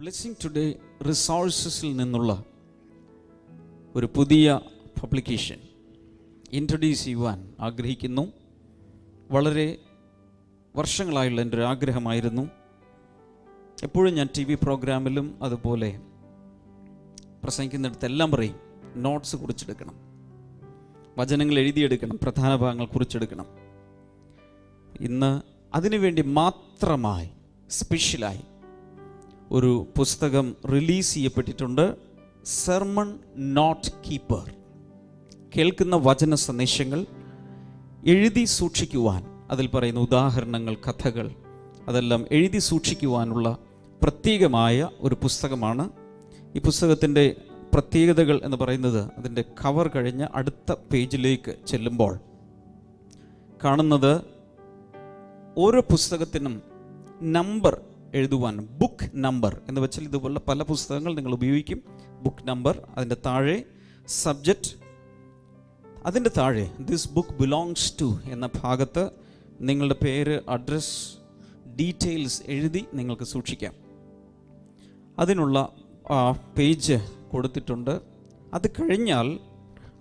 Blessing today റിസോഴ്സസിൽ നിന്നുള്ള ഒരു പുതിയ പബ്ലിക്കേഷൻ ഇൻട്രൊഡ്യൂസ് ചെയ്യുവാൻ ആഗ്രഹിക്കുന്നു. വളരെ വർഷങ്ങളായുള്ള എൻ്റെ ഒരു ആഗ്രഹമായിരുന്നു. എപ്പോഴും ഞാൻ TV പ്രോഗ്രാമിലും അതുപോലെ പ്രസംഗിക്കുന്നിടത്തെല്ലാം പറയും, നോട്ട്സ് കുറിച്ചെടുക്കണം, വചനങ്ങൾ എഴുതിയെടുക്കണം, പ്രധാന ഭാഗങ്ങൾ കുറിച്ചെടുക്കണം. ഇന്ന് അതിനുവേണ്ടി മാത്രമായി സ്പെഷ്യലായി ഒരു പുസ്തകം റിലീസ് ചെയ്യപ്പെട്ടിട്ടുണ്ട്. Sermon note keeper. കേൾക്കുന്ന വചന സന്ദേശങ്ങൾ എഴുതി സൂക്ഷിക്കുവാൻ, അതിൽ പറയുന്ന ഉദാഹരണങ്ങൾ, കഥകൾ, അതെല്ലാം എഴുതി സൂക്ഷിക്കുവാനുള്ള പ്രത്യേകമായ ഒരു പുസ്തകമാണ്. ഈ പുസ്തകത്തിൻ്റെ പ്രത്യേകതകൾ എന്ന് പറയുന്നത്, അതിൻ്റെ കവർ കഴിഞ്ഞ് അടുത്ത പേജിലേക്ക് ചെല്ലുമ്പോൾ കാണുന്നത് ഓരോ പുസ്തകത്തിനും നമ്പർ എഴുതുവാൻ, ബുക്ക് നമ്പർ എന്ന് വെച്ചാൽ ഇതുപോലുള്ള പല പുസ്തകങ്ങൾ നിങ്ങൾ ഉപയോഗിക്കും. ബുക്ക് നമ്പർ, അതിൻ്റെ താഴെ സബ്ജക്റ്റ്, അതിൻ്റെ താഴെ ദിസ് ബുക്ക് ബിലോങ്സ് ടു എന്ന ഭാഗത്ത് നിങ്ങളുടെ പേര്, അഡ്രസ്, ഡീറ്റെയിൽസ് എഴുതി നിങ്ങൾക്ക് സൂക്ഷിക്കാം. അതിനുള്ള പേജ് കൊടുത്തിട്ടുണ്ട്. അത് കഴിഞ്ഞാൽ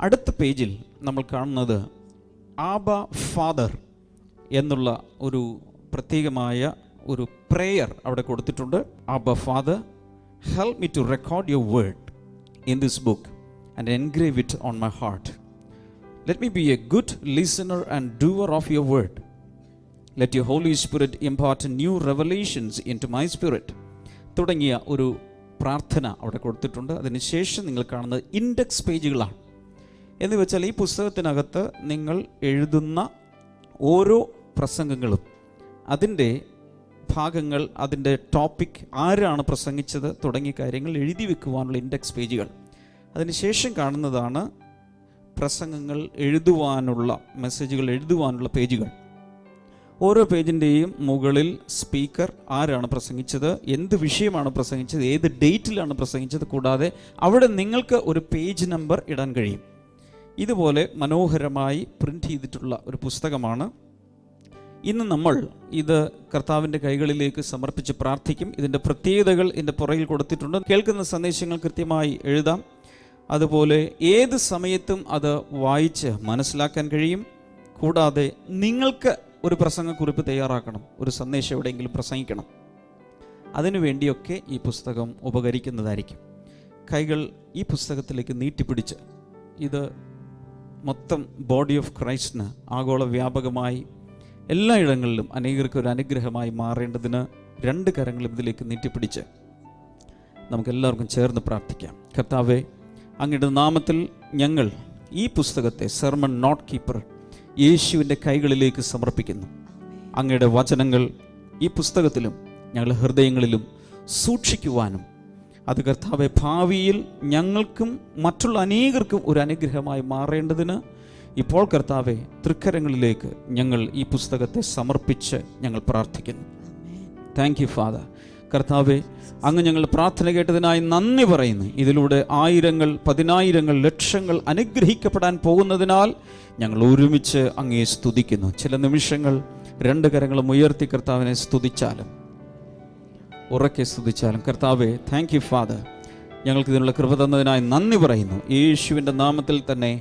അടുത്ത പേജിൽ നമ്മൾ കാണുന്നത് ആബ ഫാദർ എന്നുള്ള ഒരു പ്രത്യേകമായ ഒരു പ്രെയർ അവിടെ കൊടുത്തിട്ടുണ്ട്. Abba Father, help me to record your word in this book and engrave it on my heart. Let me be a good listener and doer of your word. Let your Holy Spirit impart new revelations into my spirit തുടങ്ങിയ ഒരു പ്രാർത്ഥന അവിടെ കൊടുത്തിട്ടുണ്ട്. അതിനുശേഷം നിങ്ങൾ കാണുന്നത് index പേജുകളാണ്. എന്ന് വെച്ചാൽ ഈ പുസ്തകത്തിനകത്ത് നിങ്ങൾ എഴുതുന്ന ഓരോ പ്രസംഗങ്ങളും, അതിൻ്റെ ഭാഗങ്ങൾ, അതിൻ്റെ ടോപ്പിക്, ആരാണ് പ്രസംഗിച്ചത് തുടങ്ങിയ കാര്യങ്ങൾ എഴുതി വെക്കുവാനുള്ള ഇൻഡെക്സ് പേജുകൾ. അതിനുശേഷം കാണുന്നതാണ് പ്രസംഗങ്ങൾ എഴുതുവാനുള്ള, മെസ്സേജുകൾ എഴുതുവാനുള്ള പേജുകൾ. ഓരോ പേജിൻ്റെയും മുകളിൽ സ്പീക്കർ, ആരാണ് പ്രസംഗിച്ചത്, എന്ത് വിഷയമാണ് പ്രസംഗിച്ചത്, ഏത് ഡേറ്റിലാണ് പ്രസംഗിച്ചത്, കൂടാതെ അവിടെ നിങ്ങൾക്ക് ഒരു പേജ് നമ്പർ ഇടാൻ കഴിയും. ഇതുപോലെ മനോഹരമായി പ്രിൻ്റ് ചെയ്തിട്ടുള്ള ഒരു പുസ്തകമാണ്. ഇന്ന് നമ്മൾ ഇത് കർത്താവിൻ്റെ കൈകളിലേക്ക് സമർപ്പിച്ച് പ്രാർത്ഥിക്കും. ഇതിൻ്റെ പ്രത്യേകതകൾ ഇതിൻ്റെ പുറകിൽ കൊടുത്തിട്ടുണ്ട്. കേൾക്കുന്ന സന്ദേശങ്ങൾ കൃത്യമായി എഴുതാം. അതുപോലെ ഏത് സമയത്തും അത് വായിച്ച് മനസ്സിലാക്കാൻ കഴിയും. കൂടാതെ നിങ്ങൾക്ക് ഒരു പ്രസംഗക്കുറിപ്പ് തയ്യാറാക്കണം, ഒരു സന്ദേശം എവിടെയെങ്കിലും പ്രസംഗിക്കണം, അതിനുവേണ്ടിയൊക്കെ ഈ പുസ്തകം ഉപകരിക്കുന്നതായിരിക്കും. കൈകൾ ഈ പുസ്തകത്തിലേക്ക് നീട്ടിപ്പിടിച്ച്, ഇത് മൊത്തം ബോഡി ഓഫ് ക്രൈസ്റ്റിന് ആഗോള വ്യാപകമായി എല്ലായിടങ്ങളിലും അനേകർക്ക് ഒരു അനുഗ്രഹമായി മാറേണ്ടതിന് രണ്ട് കരങ്ങളും ഇതിലേക്ക് നീട്ടിപ്പിടിച്ച് നമുക്കെല്ലാവർക്കും ചേർന്ന് പ്രാർത്ഥിക്കാം. കർത്താവേ, അങ്ങയുടെ നാമത്തിൽ ഞങ്ങൾ ഈ പുസ്തകത്തെ, സെർമൺ നോട്ട് കീപ്പർ, യേശുവിൻ്റെ കൈകളിലേക്ക് സമർപ്പിക്കുന്നു. അങ്ങയുടെ വചനങ്ങൾ ഈ പുസ്തകത്തിലും ഞങ്ങളുടെ ഹൃദയങ്ങളിലും സൂക്ഷിക്കുവാനും, അത് കർത്താവെ ഭാവിയിൽ ഞങ്ങൾക്കും മറ്റുള്ള അനേകർക്കും ഒരു അനുഗ്രഹമായി മാറേണ്ടതിന് ഇപ്പോൾ കർത്താവെ തൃക്കരങ്ങളിലേക്ക് ഞങ്ങൾ ഈ പുസ്തകത്തെ സമർപ്പിച്ച് ഞങ്ങൾ പ്രാർത്ഥിക്കുന്നു. Thank you father. കർത്താവെ, അങ്ങ് ഞങ്ങൾ പ്രാർത്ഥന കേട്ടതിനായി നന്ദി പറയുന്നു. ഇതിലൂടെ ആയിരങ്ങൾ, പതിനായിരങ്ങൾ, ലക്ഷങ്ങൾ അനുഗ്രഹിക്കപ്പെടാൻ പോകുന്നതിനാൽ ഞങ്ങൾ ഒരുമിച്ച് അങ്ങയെ സ്തുതിക്കുന്നു. ചില നിമിഷങ്ങൾ രണ്ട് കരങ്ങളും ഉയർത്തി കർത്താവിനെ സ്തുതിച്ചാലും, ഉറക്കെ സ്തുതിച്ചാലും, കർത്താവെ താങ്ക് യു ഫാദർ, ഞങ്ങൾക്ക് ഇതിനുള്ള കൃപ തന്നതിനായി നന്ദി പറയുന്നു. യേശുവിൻ്റെ നാമത്തിൽ തന്നെ